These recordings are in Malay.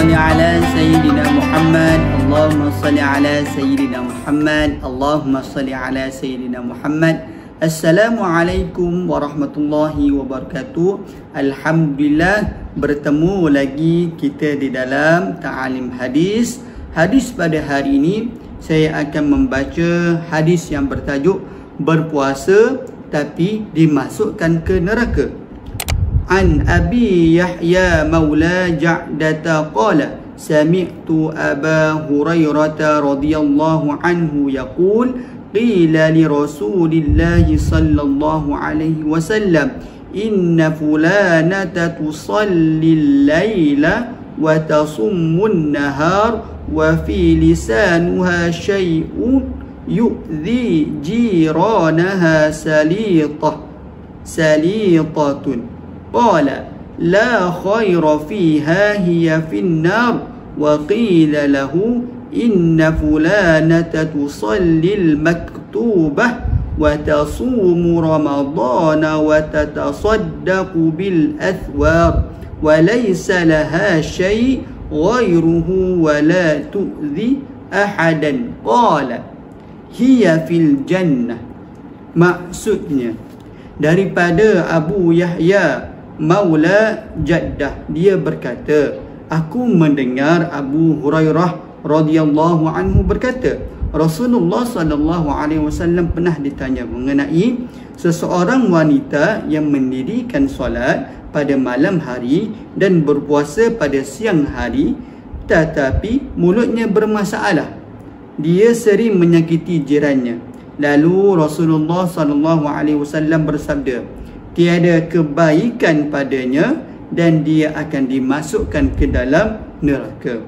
salli ala Sayyidina Muhammad. Allahumma salli ala Sayyidina Muhammad. Allahumma salli ala Sayyidina Muhammad. Assalamualaikum warahmatullahi wabarakatuh. Alhamdulillah, bertemu lagi kita di dalam Ta'alim Hadis. Hadis pada hari ini saya akan membaca hadis yang bertajuk berpuasa tapi dimasukkan ke neraka. An Abi Yahya Maula Ja'data qala sami'tu Aba Hurairah radhiyallahu anhu yaqul qila li Rasulillah sallallahu alaihi wasallam inna fulanata tusalli al-laila wa tasummu an-nahar wa fi lisanuha shay'un yu'dhi jiranaha salitatun qala la khayra fiha hiya fi an-nar wa qila lahu inna fulanata tusalli al-maktubah wa tasumu ramadana wa tatasaddaqu bil athwar wa laysa laha shay' ghayruhu wa la tu'dhi ahadan qala hiya fil jannah. Maksudnya daripada Abu Yahya Maula Jaddah, dia berkata, aku mendengar Abu Hurairah radhiyallahu anhu berkata, Rasulullah sallallahu alaihi wasallam pernah ditanya mengenai seseorang wanita yang mendirikan solat pada malam hari dan berpuasa pada siang hari, tetapi mulutnya bermasalah. Dia sering menyakiti jirannya. Lalu Rasulullah sallallahu alaihi wasallam bersabda, tiada kebaikan padanya dan dia akan dimasukkan ke dalam neraka.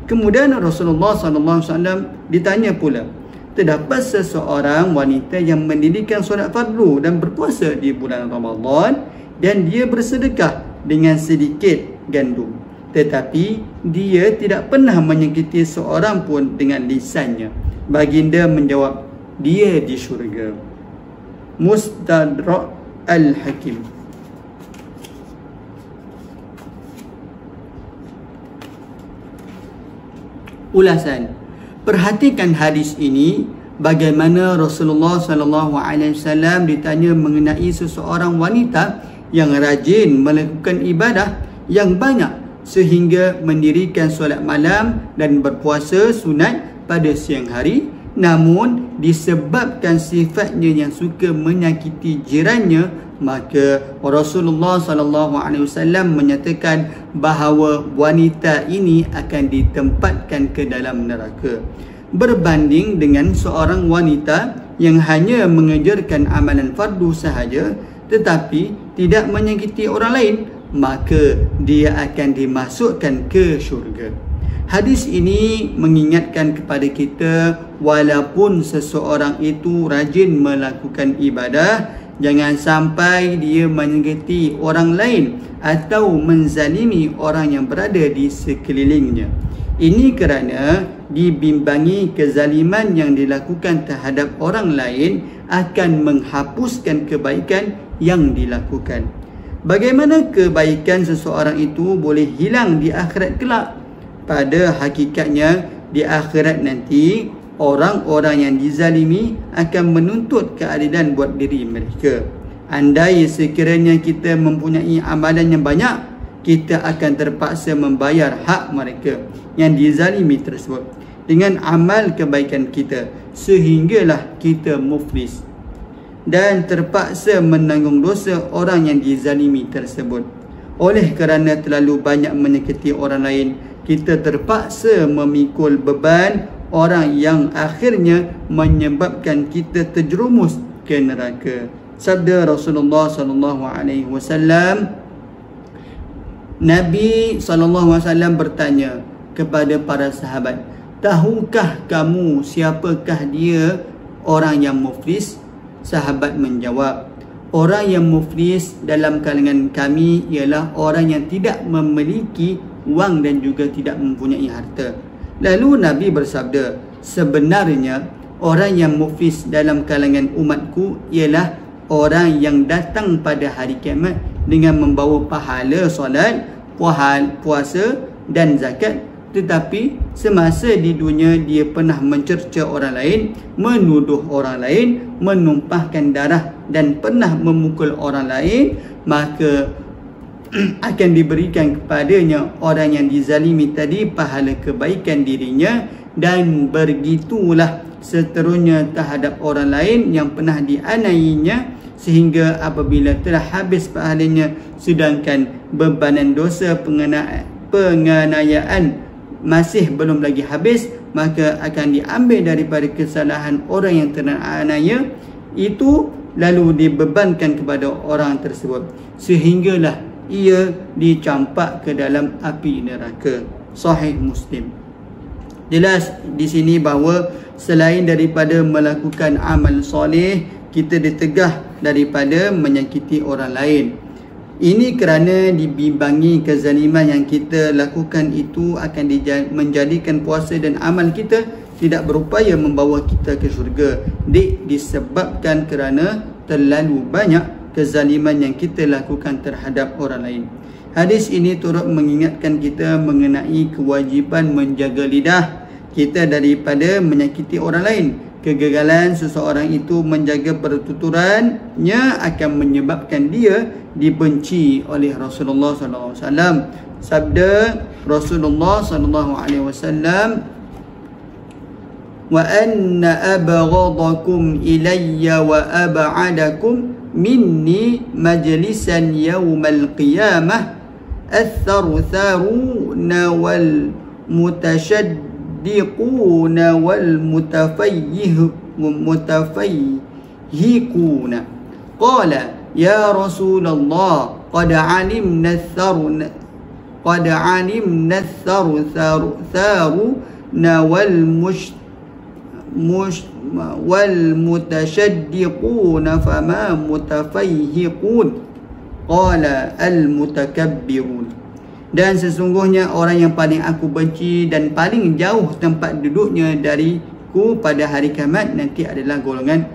Kemudian Rasulullah SAW ditanya pula, terdapat seseorang wanita yang mendirikan solat fardu dan berpuasa di bulan Ramadan dan dia bersedekah dengan sedikit gandum, tetapi dia tidak pernah menyakiti seorang pun dengan lisannya. Baginda menjawab, dia di syurga. Mustadrak Al-Hakim. Ulasan. Perhatikan hadis ini, bagaimana Rasulullah SAW ditanya mengenai seseorang wanita yang rajin melakukan ibadah yang banyak sehingga mendirikan solat malam dan berpuasa sunat pada siang hari, namun disebabkan sifatnya yang suka menyakiti jirannya, maka Rasulullah SAW menyatakan bahawa wanita ini akan ditempatkan ke dalam neraka. Berbanding dengan seorang wanita yang hanya mengejarkan amalan fardu sahaja tetapi tidak menyakiti orang lain, maka dia akan dimasukkan ke syurga. Hadis ini mengingatkan kepada kita, walaupun seseorang itu rajin melakukan ibadah, jangan sampai dia menyakiti orang lain atau menzalimi orang yang berada di sekelilingnya. Ini kerana dibimbangi kezaliman yang dilakukan terhadap orang lain akan menghapuskan kebaikan yang dilakukan. Bagaimana kebaikan seseorang itu boleh hilang di akhirat kelak? Pada hakikatnya, di akhirat nanti, orang-orang yang dizalimi akan menuntut keadilan buat diri mereka. Andai sekiranya kita mempunyai amalan yang banyak, kita akan terpaksa membayar hak mereka yang dizalimi tersebut dengan amal kebaikan kita, sehinggalah kita muflis dan terpaksa menanggung dosa orang yang dizalimi tersebut. Oleh kerana terlalu banyak menyakiti orang lain, kita terpaksa memikul beban orang yang akhirnya menyebabkan kita terjerumus ke neraka. Sabda Rasulullah SAW, Nabi SAW bertanya kepada para sahabat, tahukah kamu siapakah dia orang yang muflis? Sahabat menjawab, orang yang muflis dalam kalangan kami ialah orang yang tidak memiliki wang dan juga tidak mempunyai harta. Lalu Nabi bersabda, sebenarnya orang yang muflis dalam kalangan umatku ialah orang yang datang pada hari kiamat dengan membawa pahala solat, puasa dan zakat, tetapi semasa di dunia dia pernah mencerca orang lain, menuduh orang lain, menumpahkan darah dan pernah memukul orang lain, maka akan diberikan kepadanya orang yang dizalimi tadi pahala kebaikan dirinya, dan begitulah seterusnya terhadap orang lain yang pernah dianiayanya, sehingga apabila telah habis pahalanya sedangkan bebanan dosa penganiayaan masih belum lagi habis, maka akan diambil daripada kesalahan orang yang teraniaya itu lalu dibebankan kepada orang tersebut, sehinggalah ia dicampak ke dalam api neraka. Sahih Muslim. Jelas di sini bahawa selain daripada melakukan amal soleh, kita ditegah daripada menyakiti orang lain. Ini kerana dibimbangi kezaliman yang kita lakukan itu akan menjadikan puasa dan amal kita tidak berupaya membawa kita ke syurga. Disebabkan kerana terlalu banyak kezaliman yang kita lakukan terhadap orang lain. Hadis ini turut mengingatkan kita mengenai kewajipan menjaga lidah kita daripada menyakiti orang lain. Kegagalan seseorang itu menjaga pertuturannya akan menyebabkan dia dibenci oleh Rasulullah SAW. Sabda Rasulullah SAW, wa anna abghadakum ilayya wa ab'adakum minni majlisan yawmal qiyamah al-tharutharuna wal mutashaddiquna wal mutafayhikuna. Qala ya Rasulullah qad alimna al-tharutharuna wal mutashaddiquna fama mutafayhiqun. Qala al mutakabbirun. Dan sesungguhnya orang yang paling aku benci dan paling jauh tempat duduknya dariku pada hari kiamat nanti adalah golongan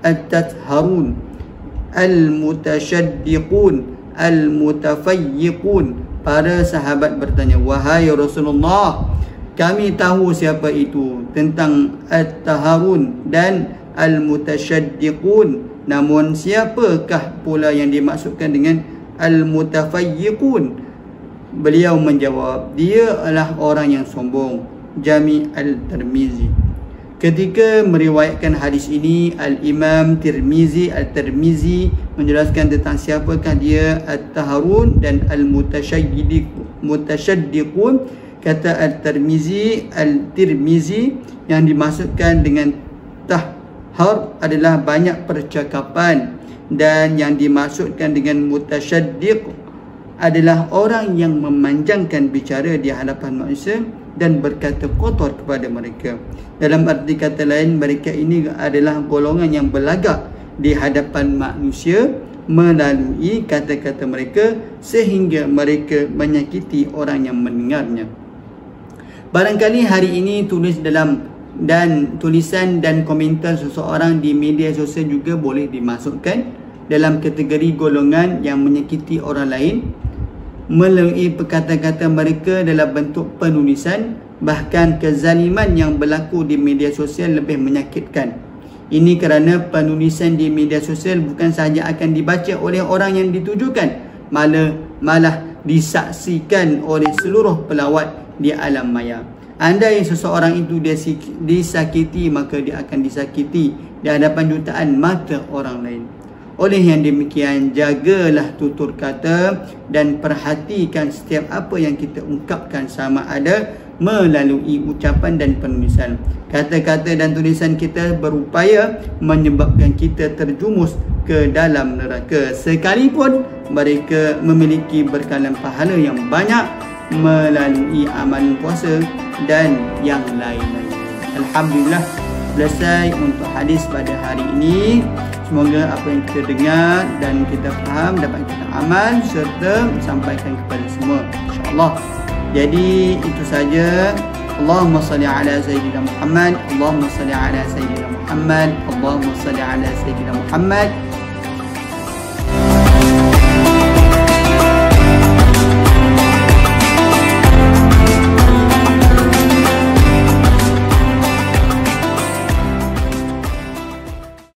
al-tatharun, al-mutashaddiqun, al-mutafayyiqun. Para sahabat bertanya, wahai Rasulullah, kami tahu siapa itu tentang at-taharun dan al-mutashaddiqun, namun siapakah pula yang dimaksudkan dengan al-mutafayyiqun? Beliau menjawab, dia adalah orang yang sombong. Jami' al-Tirmizi. Ketika meriwayatkan hadis ini, Al-Imam Al-Tirmizi menjelaskan tentang siapakah dia at-taharun dan al-mutashaddiqun. Kata Al-Tirmizi yang dimaksudkan dengan tahar adalah banyak percakapan, dan yang dimaksudkan dengan mutasyaddiq adalah orang yang memanjangkan bicara di hadapan manusia dan berkata kotor kepada mereka. Dalam arti kata lain, mereka ini adalah golongan yang berlagak di hadapan manusia melalui kata-kata mereka sehingga mereka menyakiti orang yang mendengarnya. Barangkali hari ini tulisan dan komentar seseorang di media sosial juga boleh dimasukkan dalam kategori golongan yang menyakiti orang lain melalui perkata-kata mereka dalam bentuk penulisan. Bahkan kezaliman yang berlaku di media sosial lebih menyakitkan. Ini kerana penulisan di media sosial bukan sahaja akan dibaca oleh orang yang ditujukan, malah disaksikan oleh seluruh pelawat di alam maya. Andai seseorang itu dia disakiti, maka dia akan disakiti di hadapan jutaan mata orang lain. Oleh yang demikian, jagalah tutur kata dan perhatikan setiap apa yang kita ungkapkan, sama ada melalui ucapan dan penulisan. Kata-kata dan tulisan kita berupaya menyebabkan kita terjumus ke dalam neraka, sekalipun mereka memiliki berkalan pahala yang banyak melalui amalan puasa dan yang lain-lain. Alhamdulillah, selesai untuk hadis pada hari ini. Semoga apa yang kita dengar dan kita faham dapat kita amal serta sampaikan kepada semua, insya-Allah. Jadi itu saja. Allahumma salli ala Sayyidina Muhammad, Allahumma salli ala Sayyidina Muhammad, Allahumma salli ala Sayyidina Muhammad.